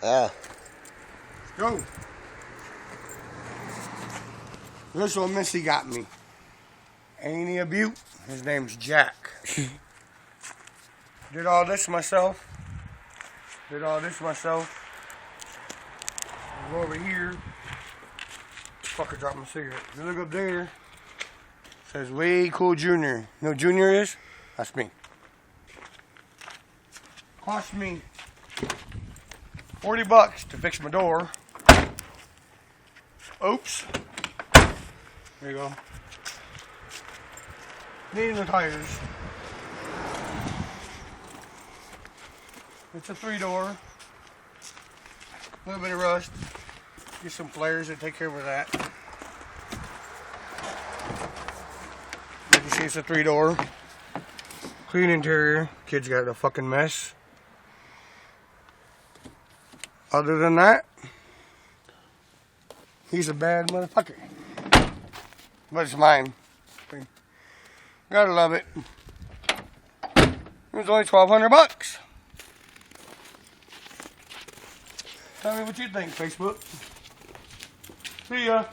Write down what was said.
Yeah. Let's go. This one Missy got me. Ain't he a beaut? His name's Jack. Did all this myself. Go over here. Fucker dropped my cigarette. You look up there. It says Way Cool Jr. You know who Junior is? That's me. Cost me $40 to fix my door. Oops. There you go. Needing the tires. It's a 3-door. A little bit of rust. Get some flares that take care of that. You can see it's a 3-door. Clean interior. Kids got a fucking mess. Other than that, he's a bad motherfucker. But it's mine. Gotta love it. It was only $1,200. Tell me what you think, Facebook. See ya.